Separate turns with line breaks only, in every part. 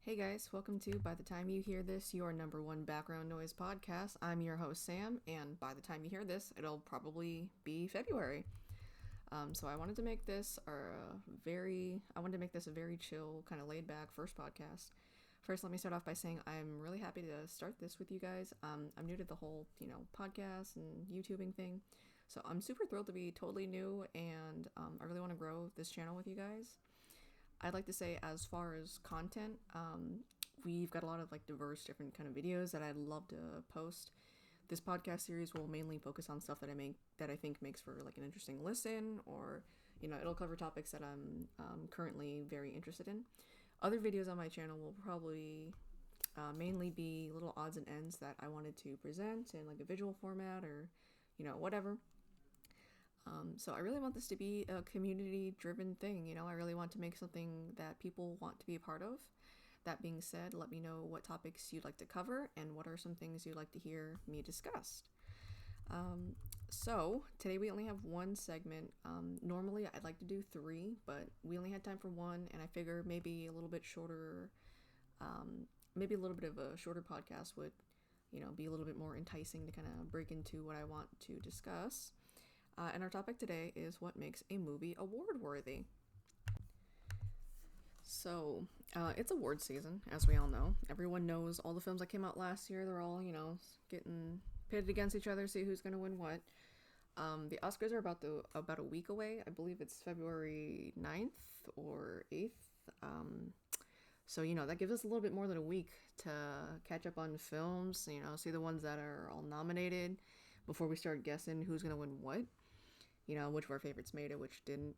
Hey guys, welcome to By the Time You Hear This, your number one background noise podcast. I'm your host Sam, and by the time you hear this, it'll probably be February. So I wanted to make this a very chill, kind of laid back first podcast. First, let me start off by saying I'm really happy to start this with you guys. I'm new to the whole, podcast and YouTubing thing. So I'm super thrilled to be totally new, and I really want to grow this channel with you guys. I'd like to say, as far as content, we've got a lot of like diverse different kind of videos that I'd love to post. This podcast series will mainly focus on stuff that I think makes for like an interesting listen, or it'll cover topics that I'm currently very interested in. Other videos on my channel will probably mainly be little odds and ends that I wanted to present in like a visual format or whatever. So I really want this to be a community-driven thing. I really want to make something that people want to be a part of. That being said, let me know what topics you'd like to cover and what are some things you'd like to hear me discuss. So today we only have one segment. Normally I'd like to do three, but we only had time for one, and I figure maybe a little bit shorter, maybe a little bit of a shorter podcast would, be a little bit more enticing to kind of break into what I want to discuss. And our topic today is what makes a movie award worthy. So, it's award season, as we all know. Everyone knows all the films that came out last year. They're all, getting pitted against each other, see who's going to win what. The Oscars are about a week away. I believe it's February 9th or 8th. So, that gives us a little bit more than a week to catch up on films, see the ones that are all nominated before we start guessing who's going to win what. Which of our favorites made it, which didn't.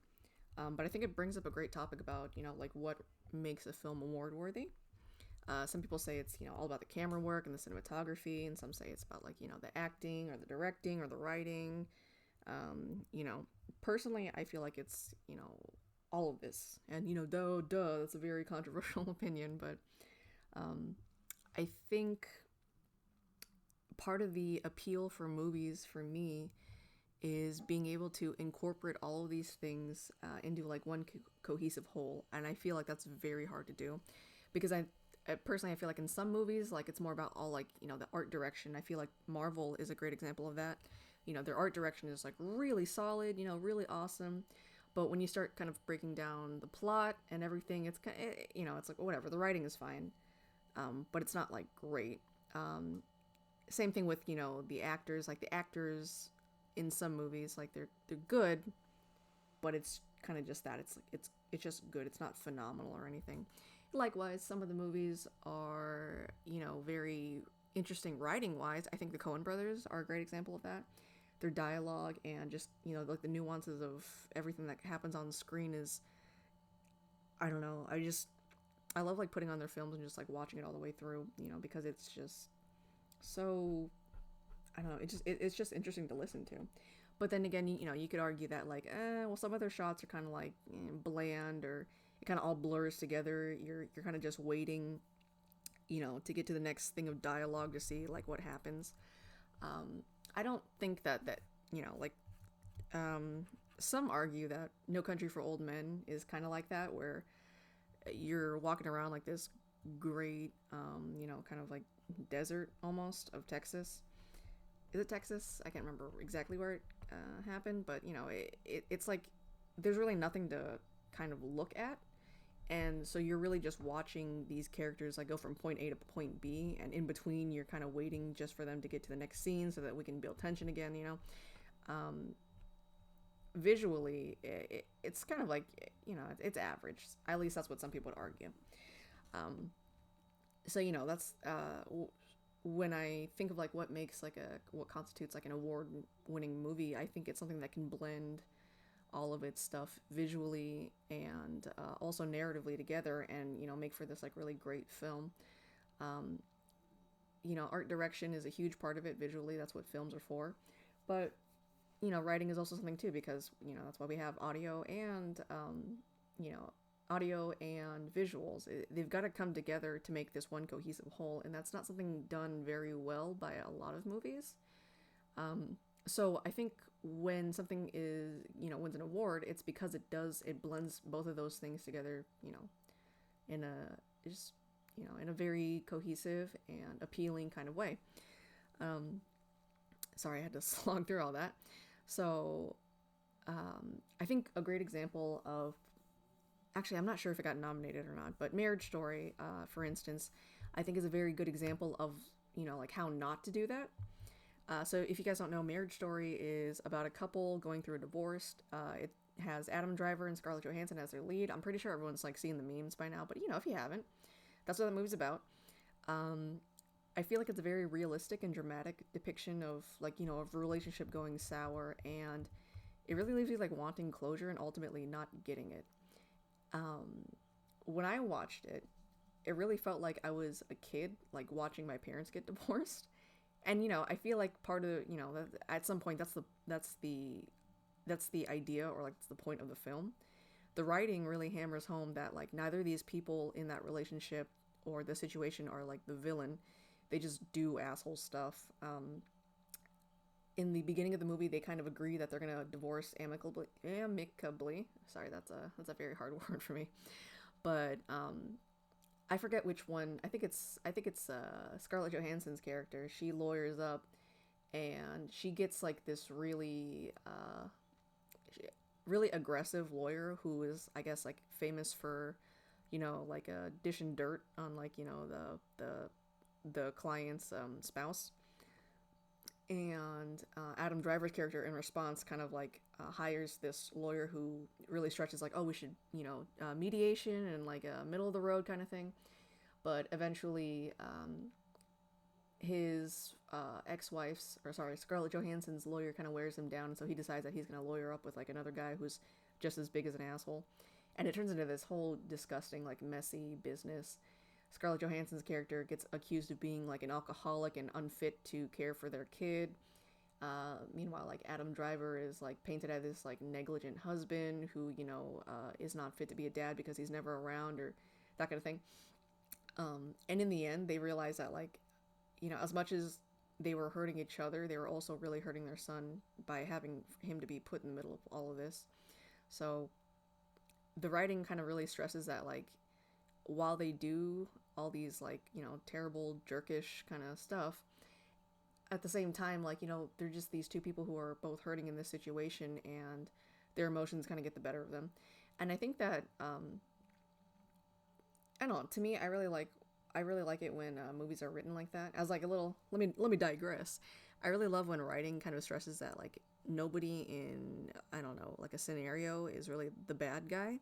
But I think it brings up a great topic about, like what makes a film award worthy. Some people say it's, all about the camera work and the cinematography, and some say it's about like, the acting or the directing or the writing. Personally, I feel like it's, all of this. And, that's a very controversial opinion, but I think part of the appeal for movies for me is being able to incorporate all of these things into like one cohesive whole, and I feel like that's very hard to do because I personally I feel like in some movies like it's more about all like the art direction. I feel like Marvel is a great example of that. Their art direction is like really solid, really awesome, but when you start kind of breaking down the plot and everything, it's kind of, it's like whatever, the writing is fine, but it's not like great. Same thing with the actors, like the actors in some movies, like they're good, but it's kind of just that. It's like it's just good. It's not phenomenal or anything. Likewise, some of the movies are very interesting writing wise. I think the Coen brothers are a great example of that. Their dialogue and just like the nuances of everything that happens on the screen is, I don't know. I love like putting on their films and just like watching it all the way through. Because it's just so, I don't know. It's just interesting to listen to. But then again, you could argue that like, well, some of their shots are kind of like bland, or it kind of all blurs together. You're kind of just waiting, to get to the next thing of dialogue to see like what happens. I don't think that like some argue that No Country for Old Men is kind of like that, where you're walking around like this great, kind of like desert almost of Texas. Is it Texas? I can't remember exactly where it happened, but it's like there's really nothing to kind of look at, and so you're really just watching these characters like go from point A to point B, and in between you're kind of waiting just for them to get to the next scene so that we can build tension again. Visually, it's kind of like it's average. At least that's what some people would argue. So that's when I think of like what constitutes like an award-winning movie, I think it's something that can blend all of its stuff visually and also narratively together, and make for this like really great film. Um, Art direction is a huge part of it. Visually, that's what films are for, but writing is also something too, because that's why we have audio and you know audio and visuals. They've got to come together to make this one cohesive whole, and that's not something done very well by a lot of movies. So I think when something is wins an award, it's because it blends both of those things together, in a just in a very cohesive and appealing kind of way. Um, Sorry, I had to slog through all that. So I think a great example of, actually, I'm not sure if it got nominated or not, but Marriage Story, for instance, I think is a very good example of, like how not to do that. So if you guys don't know, Marriage Story is about a couple going through a divorce. It has Adam Driver and Scarlett Johansson as their lead. I'm pretty sure everyone's like seen the memes by now, but if you haven't, that's what the movie's about. Um, I feel like it's a very realistic and dramatic depiction of like of a relationship going sour, and it really leaves you like wanting closure and ultimately not getting it. Um, when I watched it, it really felt like I was a kid, like watching my parents get divorced. And I feel like part of at some point that's the idea, or like that's the point of the film. The writing really hammers home that like neither of these people in that relationship or the situation are like the villain. They just do asshole stuff. In the beginning of the movie, they kind of agree that they're gonna divorce amicably. Amicably. Sorry, that's a very hard word for me. But I forget which one. I think it's Scarlett Johansson's character. She lawyers up, and she gets like this really aggressive lawyer who is, I guess, like famous for, like dishing dirt on like the client's spouse. And Adam Driver's character, in response, kind of like hires this lawyer who really stretches like, oh, we should, mediation and like a middle of the road kind of thing. But eventually, his ex-wife's, or sorry, Scarlett Johansson's lawyer kind of wears him down, and so he decides that he's going to lawyer up with like another guy who's just as big as an asshole. And it turns into this whole disgusting, like messy business. Scarlett Johansson's character gets accused of being like an alcoholic and unfit to care for their kid. Meanwhile, like Adam Driver is like painted as this like negligent husband who is not fit to be a dad because he's never around, or that kind of thing. And in the end, they realize that like as much as they were hurting each other, they were also really hurting their son by having him to be put in the middle of all of this. So the writing kind of really stresses that like while they do all these like terrible jerkish kind of stuff, at the same time like they're just these two people who are both hurting in this situation, and their emotions kind of get the better of them. And I think that I don't know, to me, I really like it when movies are written like that. As like a little, let me digress. I really love when writing kind of stresses that like nobody in, I don't know, like a scenario is really the bad guy.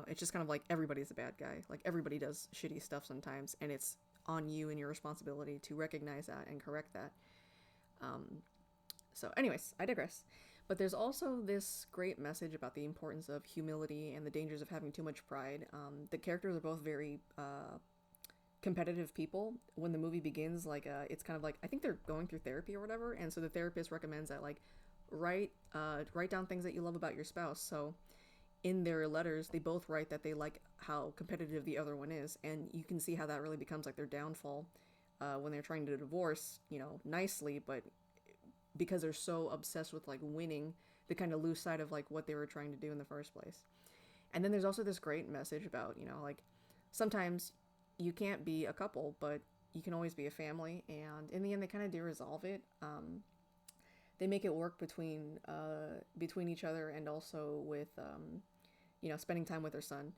It's just kind of like everybody's a bad guy. Like everybody does shitty stuff sometimes, and it's on you and your responsibility to recognize that and correct that. So anyways, I digress. But there's also this great message about the importance of humility and the dangers of having too much pride. The characters are both very competitive people. When the movie begins, like it's kind of like, I think they're going through therapy or whatever, and so the therapist recommends that like write down things that you love about your spouse. So in their letters, they both write that they like how competitive the other one is, and you can see how that really becomes like their downfall when they're trying to divorce, nicely, but because they're so obsessed with like winning, they kind of lose sight of like what they were trying to do in the first place. And then there's also this great message about, like sometimes you can't be a couple, but you can always be a family. And in the end, they kind of do resolve it. They make it work between each other, and also with spending time with their son.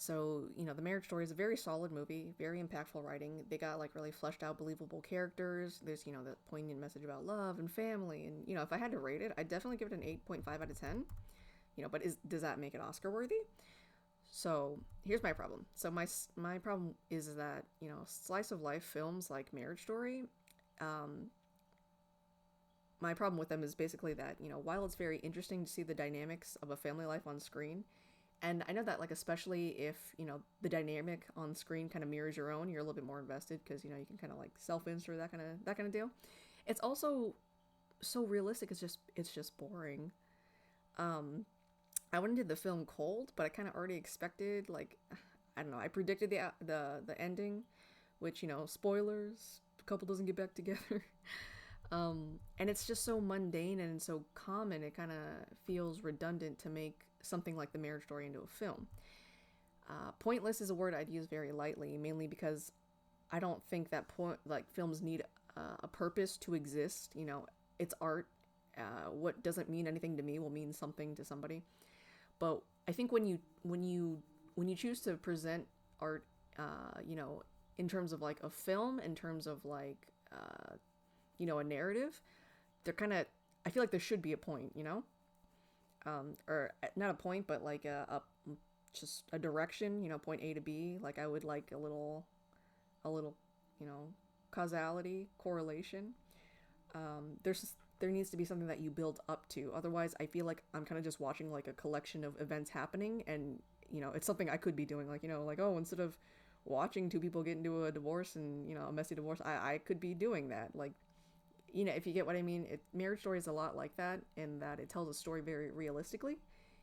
So, The Marriage Story is a very solid movie, very impactful writing. They got like really fleshed out, believable characters. There's, that poignant message about love and family. And, if I had to rate it, I'd definitely give it an 8.5 out of 10. But does that make it Oscar worthy? So here's my problem. So my problem is that, slice of life films like Marriage Story, my problem with them is basically that, while it's very interesting to see the dynamics of a family life on screen, and I know that, like, especially if, the dynamic on screen kind of mirrors your own, you're a little bit more invested because, you can kind of, like, self-insert that kind of deal. It's also so realistic, it's just boring. I went into the film cold, but I kind of already expected, like, I don't know, I predicted the ending, which, spoilers, the couple doesn't get back together. And it's just so mundane and so common, it kind of feels redundant to make something like The Marriage Story into a film. Pointless is a word I'd use very lightly, mainly because I don't think that films need a purpose to exist. You know, it's art. What doesn't mean anything to me will mean something to somebody. But I think when you choose to present art, you know, in terms of like a film, in terms of like you know, a narrative, they're kind of, I feel like there should be a point, you know, or not a point, but like a just a direction, you know, point A to B. Like I would like a little, you know, causality, correlation. There needs to be something that you build up to. Otherwise, I feel like I'm kind of just watching like a collection of events happening, and you know, it's something I could be doing. Like, you know, like, oh, instead of watching two people get into a divorce and, you know, a messy divorce, I could be doing that. Like, you know, if you get what I mean, Marriage Story is a lot like that, in that it tells a story very realistically,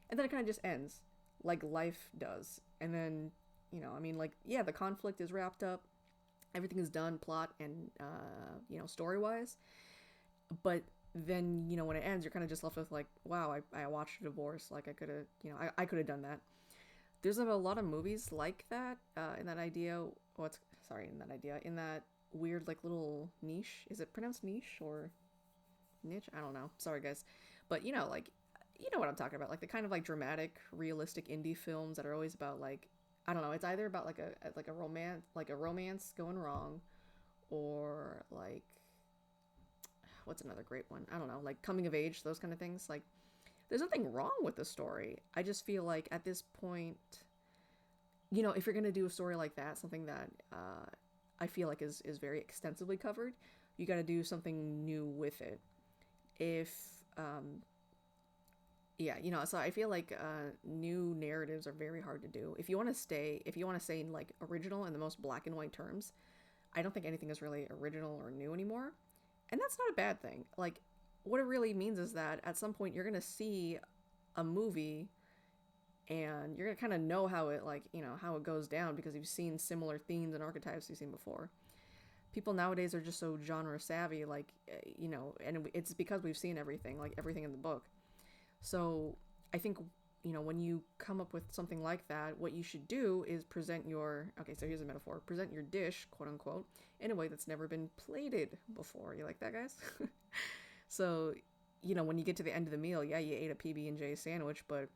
and then it kind of just ends like life does. And then, you know, I mean, like, yeah, the conflict is wrapped up, everything is done, plot and you know, story wise, but then, you know, when it ends, you're kind of just left with like, wow, I watched a divorce. Like I could have, you know, I could have done that. There's a lot of movies like that, in that idea. What's sorry, in that idea, in that weird like little niche. Is it pronounced niche or niche? I don't know. Sorry guys, but you know, like, you know what I'm talking about. Like the kind of like dramatic, realistic indie films that are always about like, I don't know. It's either about like a romance going wrong, or like, what's another great one? I don't know, like coming of age, those kind of things. Like, there's nothing wrong with the story. I just feel like at this point, you know, if you're gonna do a story like that, something that I feel like is very extensively covered, you got to do something new with it. If yeah, you know, so I feel like new narratives are very hard to do. If you want to say in like original in the most black and white terms, I don't think anything is really original or new anymore, and that's not a bad thing. Like, what it really means is that at some point you're gonna see a movie and you're gonna kind of know how it, like, you know, how it goes down because you've seen similar themes and archetypes you've seen before. People nowadays are just so genre savvy, like, you know, and it's because we've seen everything, like everything in the book. So I think, you know, when you come up with something like that, what you should do is present your, okay, so here's a metaphor, present your dish, quote unquote, in a way that's never been plated before. You like that, guys? So, you know, when you get to the end of the meal, yeah, you ate a PB&J sandwich, but,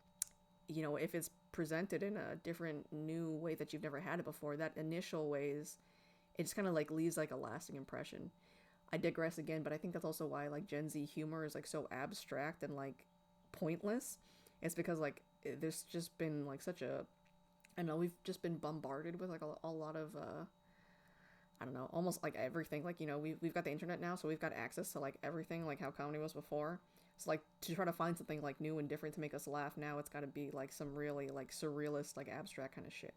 you know, if it's presented in a different, new way that you've never had it before, that initial ways, it just kind of like leaves like a lasting impression. I digress again, but I think that's also why like Gen Z humor is like so abstract and like pointless. It's because like there's just been like such a, I don't know, we've just been bombarded with like a lot of I don't know, almost like everything. Like, you know, we've got the internet now, so we've got access to like everything, like how comedy was before. So like to try to find something like new and different to make us laugh now, it's got to be like some really like surrealist, like abstract kind of shit.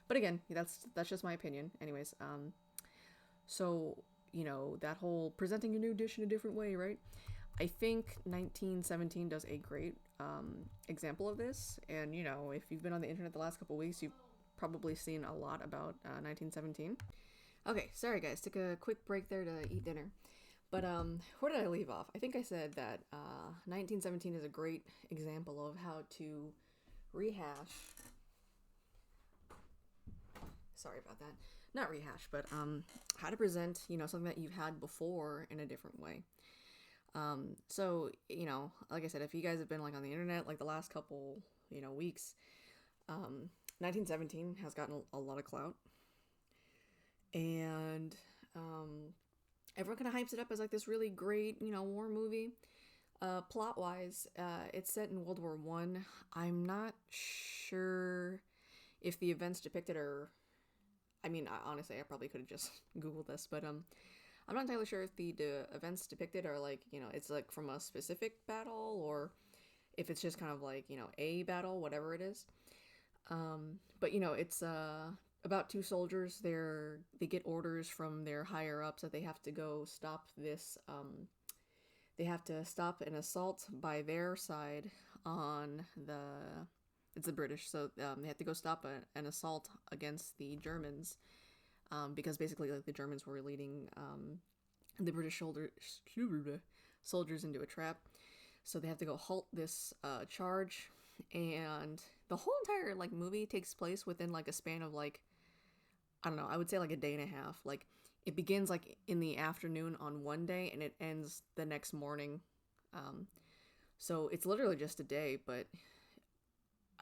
But again, that's just my opinion. Anyways, so, you know, that whole presenting your new dish in a different way, right? I think 1917 does a great example of this. And, you know, if you've been on the internet the last couple weeks, you've probably seen a lot about 1917. Okay, sorry guys, took a quick break there to eat dinner. But where did I leave off? I think I said that 1917 is a great example of how to rehash. Sorry about that. Not rehash, but how to present, you know, something that you've had before in a different way. So, you know, like I said, if you guys have been like on the internet like the last couple, you know, weeks, 1917 has gotten a lot of clout, and everyone kind of hypes it up as like this really great, you know, war movie. Plot wise, it's set in World War I. I'm not sure if the events depicted are, I mean, honestly, I probably could have just Googled this, but I'm not entirely sure if the events depicted are like, you know, it's like from a specific battle, or if it's just kind of like, you know, a battle, whatever it is. But, you know, it's about two soldiers. They get orders from their higher ups that they have to go stop this. They have to stop an assault by their side on the. It's the British, so they have to go stop an assault against the Germans, because basically, like, the Germans were leading the British soldiers into a trap. So they have to go halt this charge, and the whole entire like movie takes place within like a span of like, I don't know, I would say like a day and a half. Like it begins like in the afternoon on one day and it ends the next morning. Um, so it's literally just a day, but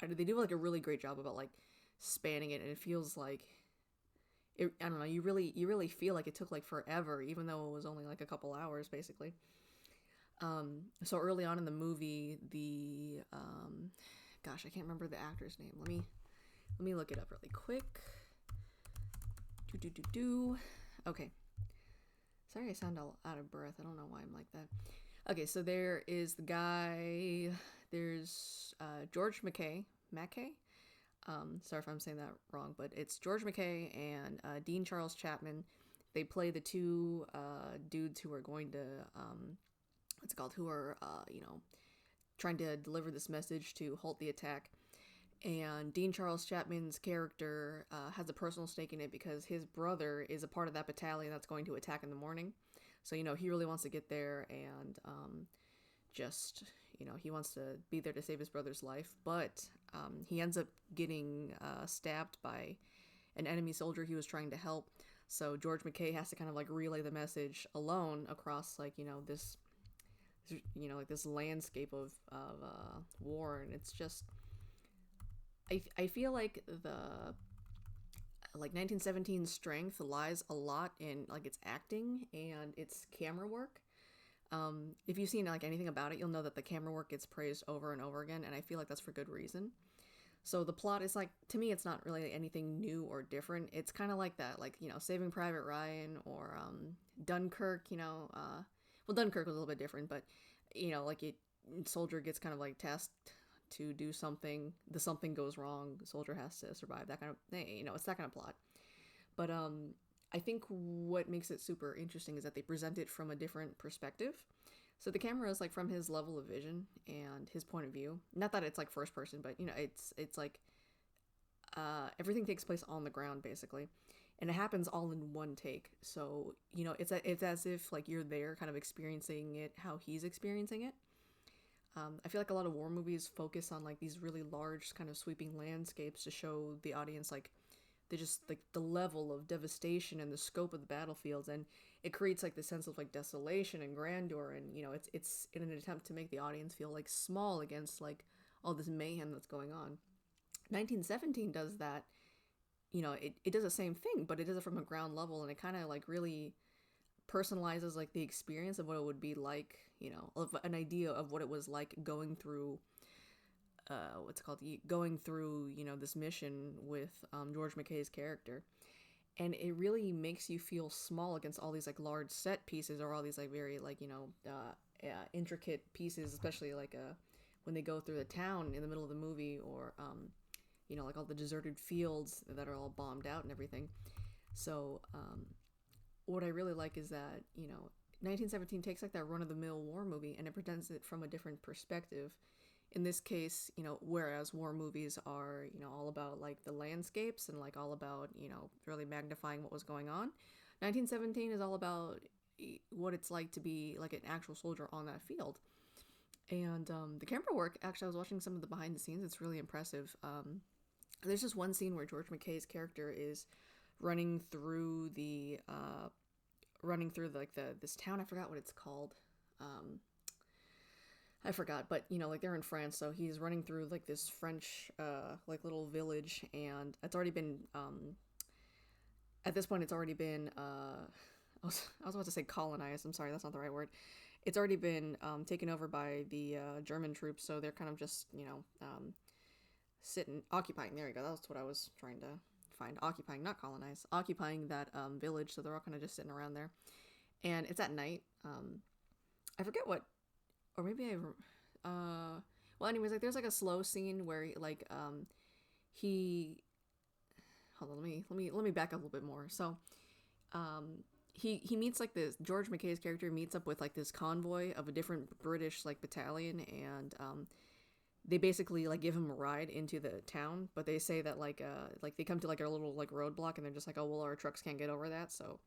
they do like a really great job about like spanning it, and it feels like I don't know, you really feel like it took like forever, even though it was only like a couple hours basically. So early on in the movie, the gosh, I can't remember the actor's name. Let me look it up really quick. Okay. Sorry, I sound all out of breath. I don't know why I'm like that. Okay, so there is the guy. There's George Mackay. Sorry if I'm saying that wrong, but it's George Mackay and Dean Charles Chapman. They play the two dudes who are going to what's it called? Who are trying to deliver this message to halt the attack. And Dean Charles Chapman's character has a personal stake in it because his brother is a part of that battalion that's going to attack in the morning. So, he really wants to get there and just, he wants to be there to save his brother's life. But he ends up getting stabbed by an enemy soldier he was trying to help. So George Mackay has to kind of like relay the message alone across like, this, like this landscape of war. And it's just, I feel like the 1917's strength lies a lot in like its acting and its camera work. If you've seen like anything about it, you'll know that the camera work gets praised over and over again, and I feel like that's for good reason. So the plot is like, to me, it's not really anything new or different. It's kind of like that, like, Saving Private Ryan or Dunkirk. Well, Dunkirk was a little bit different, but like soldier gets kind of like tasked to do something, the something goes wrong, the soldier has to survive, that kind of thing. It's that kind of plot. But I think what makes it super interesting is that they present it from a different perspective. So the camera is like from his level of vision and his point of view. Not that it's like first person, but it's like everything takes place on the ground basically, and it happens all in one take. So it's as if like you're there, kind of experiencing it how he's experiencing it. I feel like a lot of war movies focus on like these really large kind of sweeping landscapes to show the audience like the level of devastation and the scope of the battlefields, and it creates like this sense of like desolation and grandeur, and it's in an attempt to make the audience feel like small against like all this mayhem that's going on. 1917 does that. It does the same thing, but it does it from a ground level, and it kind of like really personalizes like the experience of what it would be like, of an idea of what it was like going through this mission with George Mackay's character. And it really makes you feel small against all these like large set pieces or all these like very like intricate pieces, especially like when they go through the town in the middle of the movie, or like all the deserted fields that are all bombed out and everything. So what I really like is that 1917 takes like that run-of-the-mill war movie and it presents it from a different perspective. In this case, whereas war movies are, all about like the landscapes and like all about, really magnifying what was going on, 1917 is all about what it's like to be like an actual soldier on that field. And the camera work, actually, I was watching some of the behind the scenes. It's really impressive. There's just one scene where George Mackay's character is running through this town. I forgot what it's called. I forgot, but like they're in France, so he's running through like this French like little village, and it's already been at this point it's already been I was about to say colonized. I'm sorry, that's not the right word. It's already been taken over by the German troops, so they're kind of just occupying. There you go. That's what I was trying to find. Occupying, not colonize. Occupying that village, so they're all kind of just sitting around there, and it's at night. I forget what. Or maybe well, anyways, like there's like a slow scene where like he hold on, let me back up a little bit more. So he meets like this, George Mackay's character meets up with like this convoy of a different British like battalion, and they basically like give him a ride into the town, but they say that like they come to like a little like roadblock, and they're just like, oh well, our trucks can't get over that, so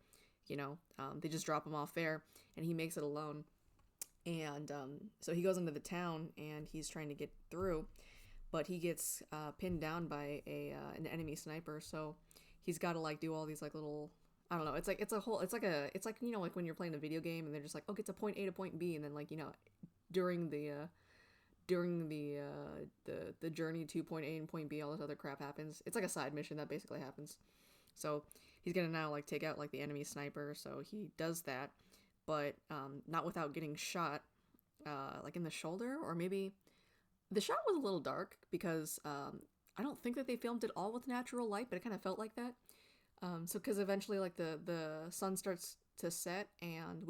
they just drop him off there, and he makes it alone. And so he goes into the town and he's trying to get through, but he gets pinned down by an enemy sniper. So he's got to like do all these like little, I don't know. It's like it's like like when you're playing a video game and they're just like, oh, get to point A to point B, and then like during the journey to point A and point B, all this other crap happens. It's like a side mission that basically happens. So he's gonna now like take out like the enemy sniper. So he does that, but not without getting shot, like in the shoulder, or maybe the shot was a little dark because I don't think that they filmed it all with natural light, but it kind of felt like that. So because eventually like the sun starts to set, and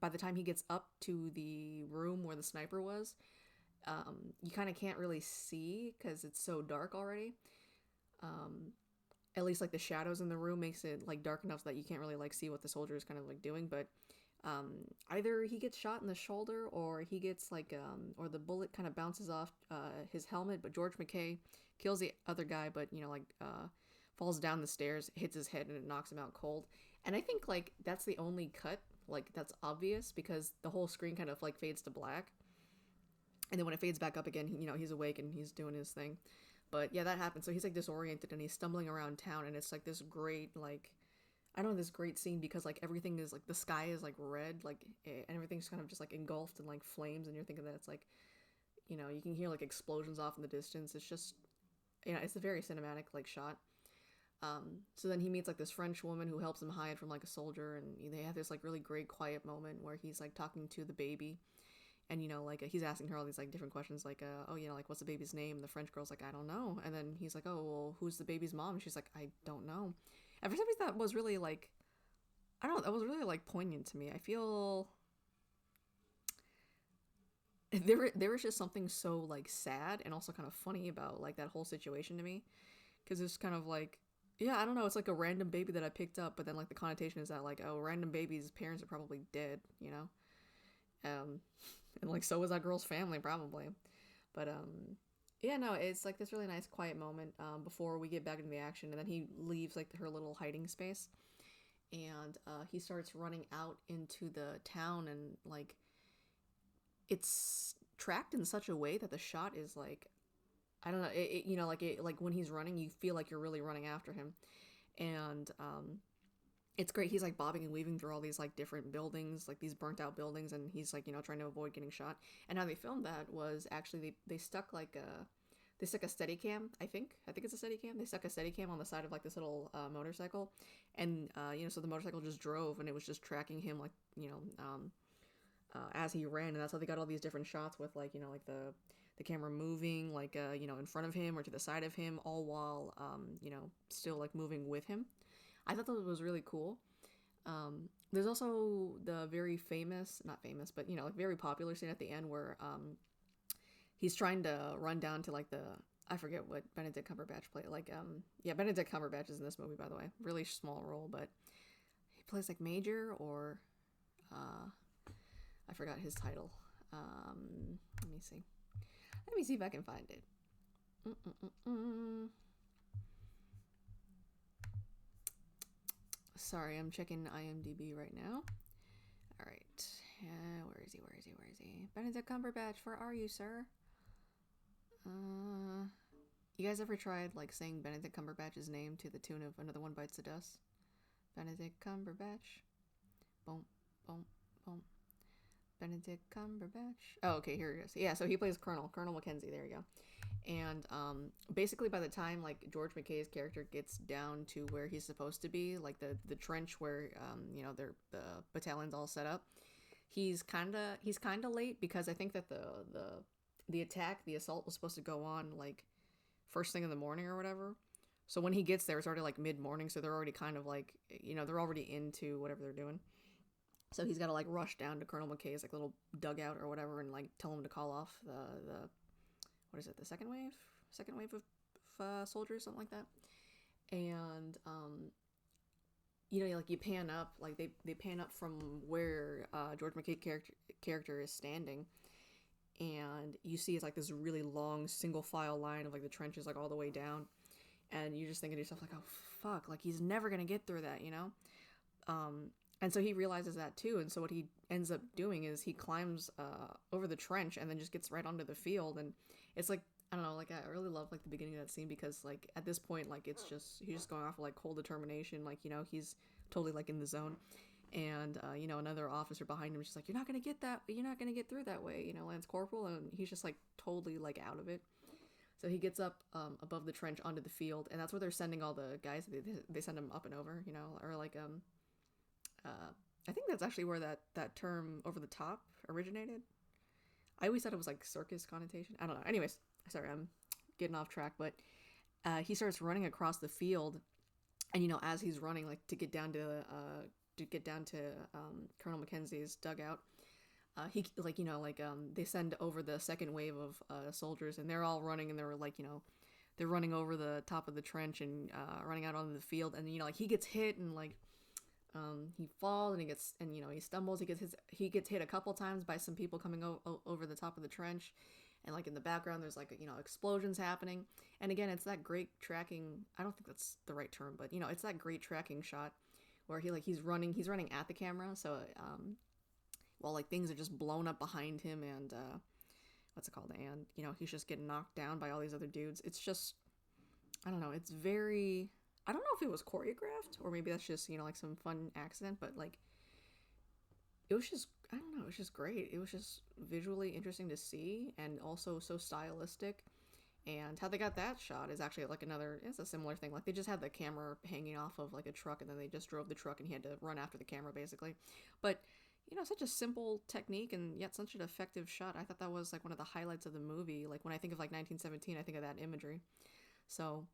by the time he gets up to the room where the sniper was, you kind of can't really see because it's so dark already. Um, at least like the shadows in the room makes it like dark enough so that you can't really like see what the soldier is kind of like doing. But either he gets shot in the shoulder, or he gets like or the bullet kind of bounces off his helmet. But George McKay kills the other guy, but falls down the stairs, hits his head, and it knocks him out cold. And I think like that's the only cut like that's obvious, because the whole screen kind of like fades to black, and then when it fades back up again, he's awake and he's doing his thing. But yeah, that happens. So he's like disoriented and he's stumbling around town, and it's like this great like, I don't know, this great scene because like everything is like, the sky is like red, like, and everything's kind of just like engulfed in like flames, and you're thinking that it's like, you can hear like explosions off in the distance. It's just, it's a very cinematic like shot. So then he meets like this French woman who helps him hide from like a soldier, and they have this like really great quiet moment where he's like talking to the baby, and like he's asking her all these like different questions, like like, what's the baby's name? And the French girl's like, I don't know. And then he's like, oh well, who's the baby's mom? And she's like, I don't know. And for some reason that was really like, I don't know, that was really like poignant to me. I feel there was just something so like sad and also kind of funny about like that whole situation to me, because it's kind of like, yeah, I don't know, it's like a random baby that I picked up, but then like the connotation is that like, oh, random baby's parents are probably dead, and like so was that girl's family probably. But yeah, no, it's like this really nice quiet moment before we get back into the action, and then he leaves like her little hiding space, and he starts running out into the town, and like it's tracked in such a way that the shot is like, I don't know, like when he's running, you feel like you're really running after him, and it's great. He's like bobbing and weaving through all these like different buildings, like these burnt out buildings, and he's like trying to avoid getting shot. And how they filmed that was actually they stuck like a steady cam. I think it's a steady cam. They stuck a steady cam on the side of like this little motorcycle, and so the motorcycle just drove, and it was just tracking him like as he ran, and that's how they got all these different shots with like like the camera moving like in front of him or to the side of him, all while still like moving with him. I thought that was really cool. There's also the very famous, not famous, but like very popular scene at the end where he's trying to run down to like I forget what Benedict Cumberbatch played. Like Benedict Cumberbatch is in this movie, by the way. Really small role, but he plays like Major, or I forgot his title. Let me see. Let me see if I can find it. Sorry, I'm checking IMDb right now. All right. Where is he? Benedict Cumberbatch, where are you, sir? You guys ever tried like saying Benedict Cumberbatch's name to the tune of Another One Bites the Dust? Benedict Cumberbatch. Boom, boom, boom. Benedict Cumberbatch. Oh, okay, here it is. Yeah, so he plays Colonel Mackenzie. There you go. And basically by the time like George McKay's character gets down to where he's supposed to be, like the trench where the battalion's all set up, he's kind of late, because I think that the assault was supposed to go on like first thing in the morning or whatever. So when he gets there, it's already like mid-morning, so they're already kind of like, they're already into whatever they're doing. So he's got to like rush down to Colonel McKay's like little dugout or whatever, and like tell him to call off the what is it, the second wave of soldiers, something like that. And like you pan up, like they pan up from where George McKay character is standing, and you see it's like this really long single file line of like the trenches like all the way down, and you're just thinking to yourself like, oh fuck, like he's never gonna get through that, and so he realizes that too, and so what he ends up doing is he climbs over the trench and then just gets right onto the field. And it's like, I don't know, like I really love like the beginning of that scene because like at this point like it's just he's just going off of like cold determination, like he's totally like in the zone, and another officer behind him is just like, you're not gonna get that, you're not gonna get through that way, Lance Corporal, and he's just like totally like out of it. So he gets up above the trench onto the field, and that's where they're sending all the guys. They send them up and over, or like I think that's actually where that term over the top originated. I always thought it was like circus connotation. I don't know. Anyways, sorry, I'm getting off track, but he starts running across the field, and as he's running, like to get down to Colonel Mackenzie's dugout, he like they send over the second wave of soldiers, and they're all running, and they're like they're running over the top of the trench and running out onto the field, and like he gets hit and like he falls and he stumbles. He gets hit a couple times by some people coming over the top of the trench, and like in the background there's like explosions happening. And again, it's that great tracking. I don't think that's the right term, but it's that great tracking shot where he's running at the camera. So while like things are just blown up behind him, and what's it called? And he's just getting knocked down by all these other dudes. It's just, I don't know. It's very. I don't know if it was choreographed or maybe that's just like some fun accident, but like it was just, I don't know. It was just great. It was just visually interesting to see, and also so stylistic. And how they got that shot is actually like it's a similar thing. Like they just had the camera hanging off of like a truck, and then they just drove the truck, and he had to run after the camera basically. But such a simple technique and yet such an effective shot. I thought that was like one of the highlights of the movie. Like when I think of like 1917, I think of that imagery. So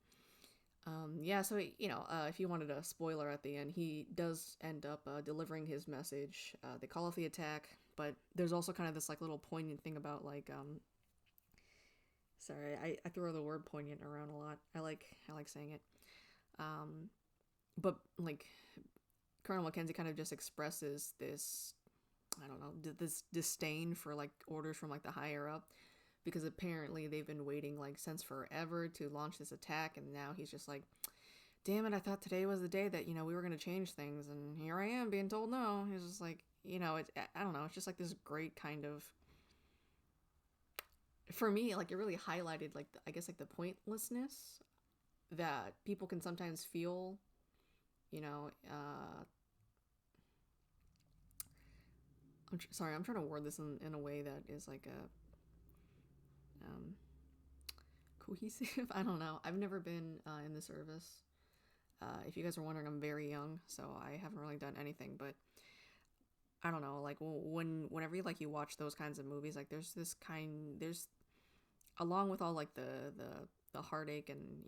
yeah, so if you wanted a spoiler at the end, he does end up delivering his message. They call off the attack, but there's also kind of this like little poignant thing about like sorry, I throw the word poignant around a lot. I like saying it. But like Colonel Mackenzie kind of just expresses this, I don't know, this disdain for like orders from like the higher up, because apparently they've been waiting like since forever to launch this attack, and now he's just like, damn it, I thought today was the day that we were going to change things, and here I am being told no. He's just like, I don't know, it's just like this great kind of, for me, like it really highlighted like I guess like the pointlessness that people can sometimes feel, sorry, I'm trying to word this in a way that is like a cohesive. I don't know. I've never been in the service. If you guys are wondering, I'm very young, so I haven't really done anything. But I don't know. Like whenever you watch those kinds of movies, like there's along with all like the heartache and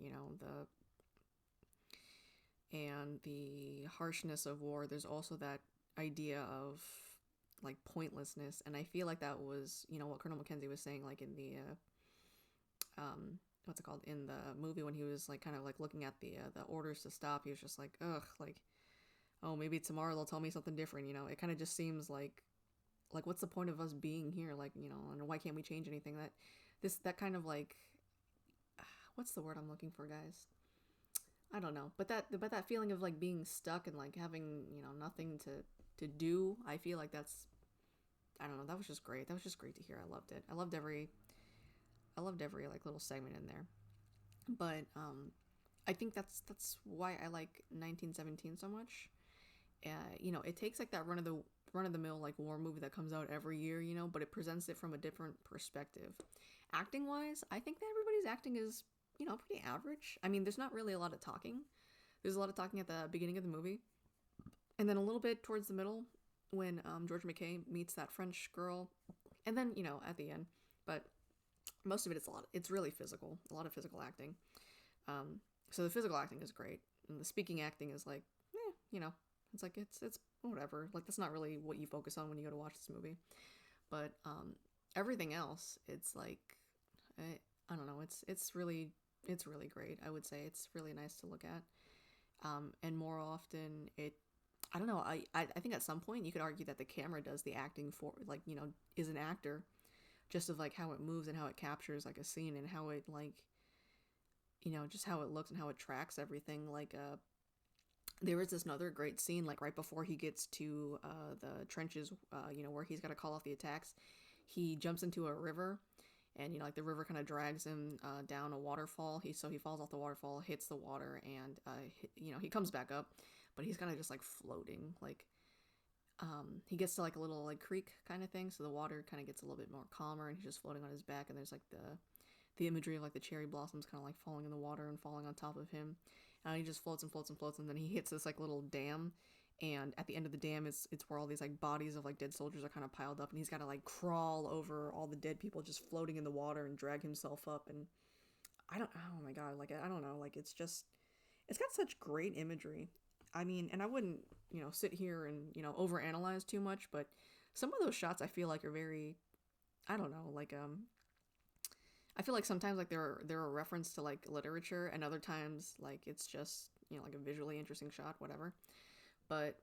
the harshness of war, there's also that idea of like pointlessness, and I feel like that was what Colonel Mackenzie was saying, like in the what's it called, in the movie, when he was like kind of like looking at the orders to stop. He was just like, ugh, like, oh, maybe tomorrow they'll tell me something different. It kind of just seems like what's the point of us being here, like, and why can't we change anything? That kind of like, what's the word I'm looking for, guys? I don't know, but that feeling of like being stuck and like having nothing to do, I feel like that's, I don't know, that was just great. That was just great to hear. I loved it. I loved every like little segment in there. But I think that's why I like 1917 so much. It takes like that run of the mill like war movie that comes out every year, but it presents it from a different perspective. Acting wise, I think that everybody's acting is pretty average. I mean, there's not really a lot of talking. There's a lot of talking at the beginning of the movie, and then a little bit towards the middle when George McKay meets that French girl, and then at the end. But most of it, it's really physical, a lot of physical acting. So the physical acting is great, and the speaking acting is like, it's like it's whatever. Like that's not really what you focus on when you go to watch this movie. But everything else, it's like, I don't know, it's really great. I would say it's really nice to look at. And more often I don't know, I think at some point you could argue that the camera does the acting for, like, is an actor, just of like how it moves and how it captures like a scene, and how it like, just how it looks and how it tracks everything. Like there was this another great scene like right before he gets to the trenches, where he's got to call off the attacks. He jumps into a river, and like the river kind of drags him down a waterfall. He falls off the waterfall, hits the water, and he comes back up, but he's kind of just like floating. Like he gets to like a little like creek kind of thing, so the water kind of gets a little bit more calmer, and he's just floating on his back. And there's like the imagery of like the cherry blossoms kind of like falling in the water and falling on top of him. And he just floats and floats and floats, and then he hits this like little dam. And at the end of the dam it's where all these like bodies of like dead soldiers are kind of piled up, and he's got to like crawl over all the dead people just floating in the water and drag himself up. And oh my god, like I don't know, like it's got such great imagery. I mean, and I wouldn't sit here and overanalyze too much, but some of those shots I feel like are very, I don't know, like I feel like sometimes like they're a reference to like literature, and other times like it's just like a visually interesting shot, whatever. But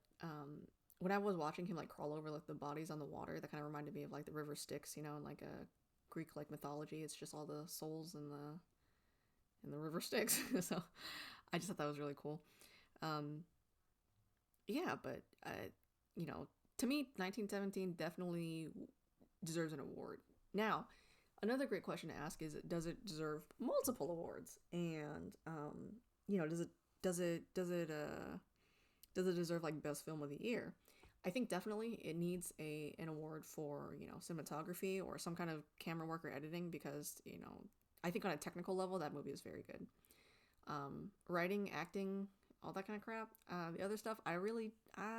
when I was watching him like crawl over like the bodies on the water, that kind of reminded me of like the river Styx, in like a Greek like mythology. It's just all the souls in the river Styx. So I just thought that was really cool. Yeah, but to me, 1917 definitely deserves an award. Now, another great question to ask is, does it deserve multiple awards? And does it deserve like best film of the year? I think definitely it needs an award for cinematography or some kind of camera work or editing, because I think on a technical level that movie is very good. Writing, acting, all that kind of crap. The other stuff, I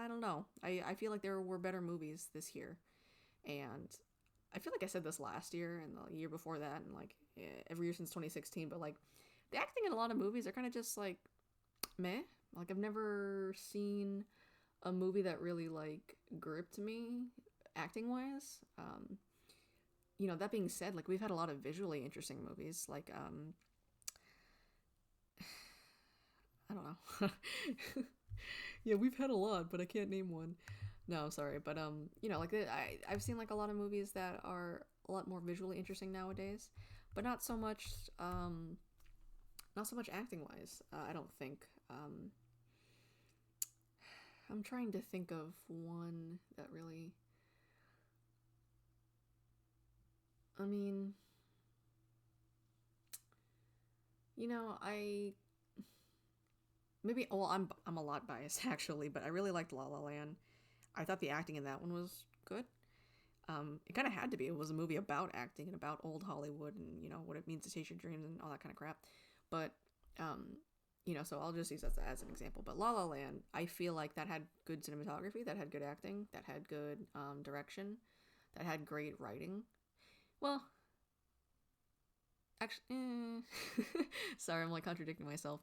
don't know. I feel like there were better movies this year, and I feel like I said this last year and the year before that, and like every year since 2016. But like the acting in a lot of movies are kind of just like meh. Like I've never seen a movie that really like gripped me acting wise. That being said, like we've had a lot of visually interesting movies, like I don't know. Yeah, we've had a lot, but I can't name one. No, sorry, but like I've seen like a lot of movies that are a lot more visually interesting nowadays, but not so much acting wise. I don't think. I'm trying to think of one that really. I mean, I maybe, well, I'm a lot biased actually, but I really liked La La Land. I thought the acting in that one was good. It kind of had to be. It was a movie about acting and about old Hollywood, and what it means to chase your dreams and all that kind of crap. But so I'll just use that as an example. But La La Land, I feel like that had good cinematography, that had good acting, that had good direction, that had great writing. Well, actually, sorry, I'm like contradicting myself.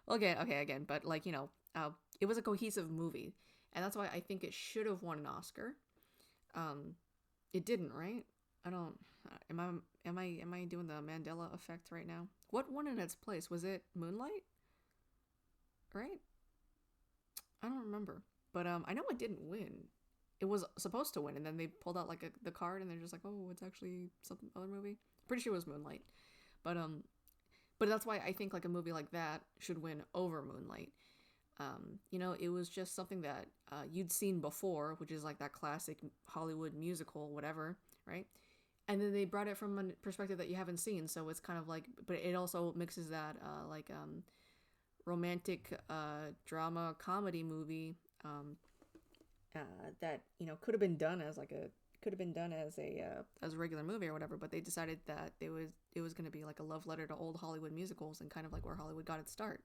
Okay, again, but like it was a cohesive movie, and that's why I think it should have won an Oscar. It didn't, right? I don't. Am I doing the Mandela effect right now? What won in its place? Was it Moonlight? Right? I don't remember, but I know it didn't win. It was supposed to win, and then they pulled out like the card, and they're just like, oh, it's actually some other movie. Pretty sure it was Moonlight, but that's why I think like a movie like that should win over Moonlight. It was just something that you'd seen before, which is like that classic Hollywood musical, whatever, right? And then they brought it from a perspective that you haven't seen, so it's kind of like, but it also mixes that romantic drama comedy movie that could have been done as a regular movie or whatever, but they decided that it was going to be like a love letter to old Hollywood musicals and kind of like where Hollywood got its start.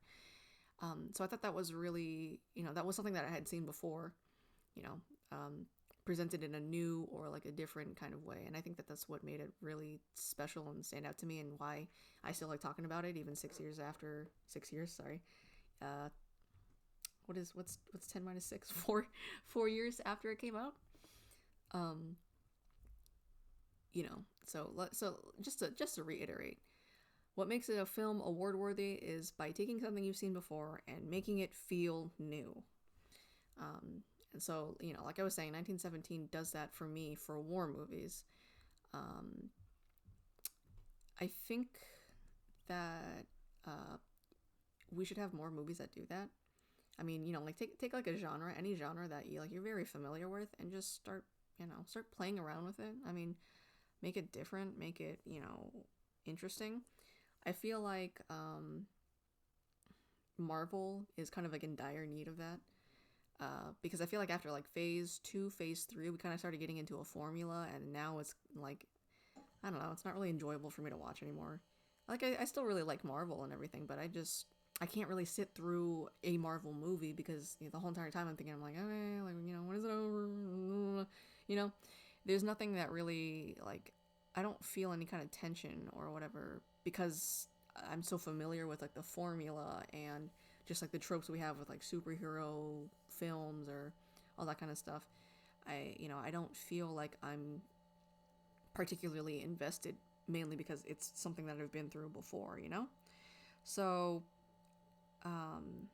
So I thought that was really, that was something that I had seen before, presented in a new or like a different kind of way. And I think that that's what made it really special and stand out to me, and why I still like talking about it even 6 years after. 6 years, sorry. What's 10 minus 6? 4 years after it came out. So just to reiterate, what makes it a film award worthy is by taking something you've seen before and making it feel new. And so, like I was saying, 1917 does that for me for war movies. I think that we should have more movies that do that. I mean, like take like a genre, any genre that you're very familiar with, and just start playing around with it. I mean, make it different, make it, interesting. I feel like Marvel is kind of like in dire need of that. Because I feel like after like phase 2, phase 3, we kind of started getting into a formula, and now it's like, I don't know, it's not really enjoyable for me to watch anymore. Like, I still really like Marvel and everything, but I can't really sit through a Marvel movie because the whole entire time I'm thinking, I'm like, okay, like, when is it over? You know, there's nothing that really, like, I don't feel any kind of tension or whatever because I'm so familiar with, like, the formula and just, like, the tropes we have with, like, superhero films or all that kind of stuff. I don't feel like I'm particularly invested, mainly because it's something that I've been through before. So, um,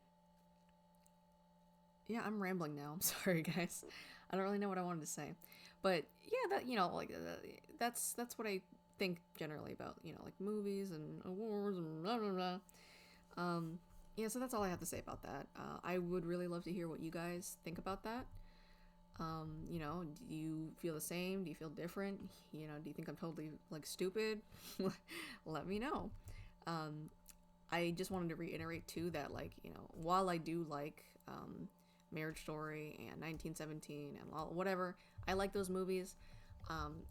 yeah, I'm rambling now. I'm sorry, guys. I don't really know what I wanted to say, but yeah, that's what I think generally about like movies and awards and blah blah blah. Yeah, so that's all I have to say about that. I would really love to hear what you guys think about that. Do you feel the same? Do you feel different? Do you think I'm totally like stupid? Let me know. Um, I just wanted to reiterate too that like while I do like Marriage Story and 1917 and whatever, I like those movies.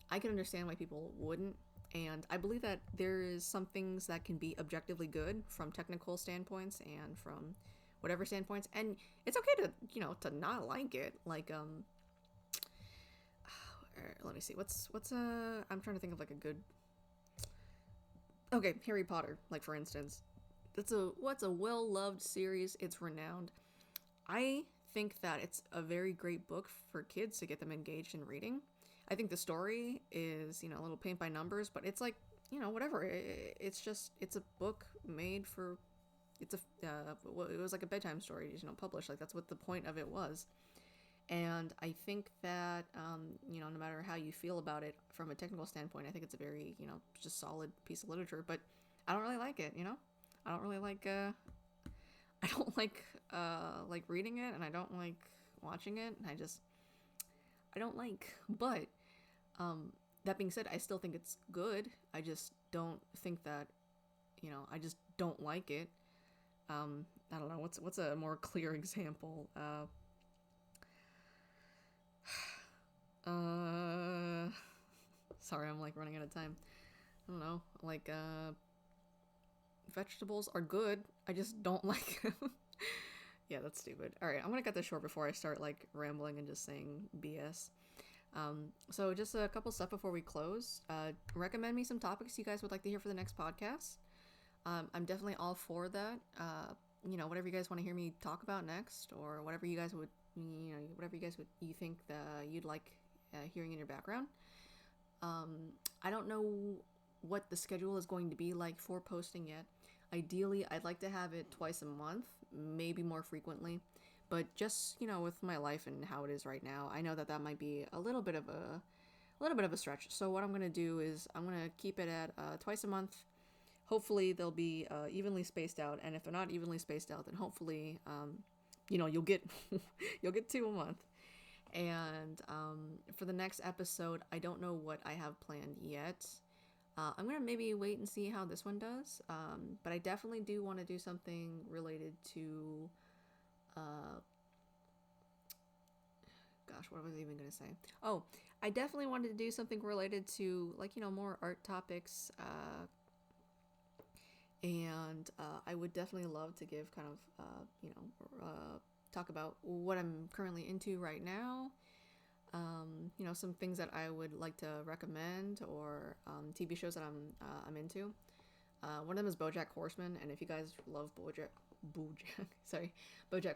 I can understand why people wouldn't, and I believe that there is some things that can be objectively good from technical standpoints and from whatever standpoints, and it's okay to to not like it. Like let me see, what's I'm trying to think of like a good. Okay, Harry Potter, like for instance, what's a well loved series. It's renowned. I think that it's a very great book for kids to get them engaged in reading. I think the story is, a little paint by numbers, but it's like, whatever. It's a book made for, it was like a bedtime story, published. Like that's what the point of it was. And I think that, no matter how you feel about it from a technical standpoint, I think it's a very, just solid piece of literature. But I don't really like it. I don't really like, I don't like reading it, and I don't like watching it. And I don't like. But that being said, I still think it's good. I just don't think that, I just don't like it. I don't know what's a more clear example. Sorry, I'm like running out of time. I don't know, like vegetables are good. I just don't like them. Yeah, that's stupid. All right, I'm gonna cut this short before I start like rambling and just saying BS. So just a couple stuff before we close. Recommend me some topics you guys would like to hear for the next podcast. I'm definitely all for that. Whatever you guys want to hear me talk about next, or whatever you guys would, whatever you think you'd like hearing in your background. I don't know what the schedule is going to be like for posting yet. Ideally, I'd like to have it twice a month, maybe more frequently. But just with my life and how it is right now, I know that might be a little bit of a stretch. So what I'm gonna do is I'm gonna keep it at twice a month. Hopefully they'll be evenly spaced out, and if they're not evenly spaced out, then hopefully you'll get you'll get 2 a month. And for the next episode, I don't know what I have planned yet. I'm gonna maybe wait and see how this one does. But I definitely do want to do something related to gosh, what was I even gonna say? Oh, I definitely wanted to do something related to like more art topics. And I would definitely love to give kind of talk about what I'm currently into right now. Some things that I would like to recommend, or TV shows that I'm into. One of them is BoJack Horseman, and if you guys love BoJack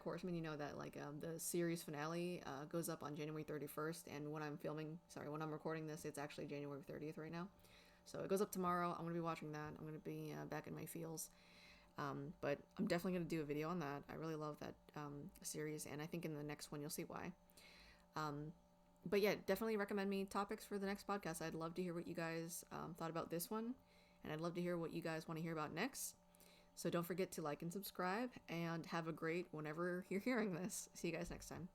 Horseman, you know that like the series finale goes up on January 31st, and when I'm recording this, it's actually January 30th right now. So it goes up tomorrow. I'm gonna be watching that. I'm gonna be back in my feels. But I'm definitely gonna do a video on that. I really love that series, and I think in the next one you'll see why. But yeah, definitely recommend me topics for the next podcast. I'd love to hear what you guys thought about this one, and I'd love to hear what you guys want to hear about next. So don't forget to like and subscribe, and have a great whenever you're hearing this. See you guys next time.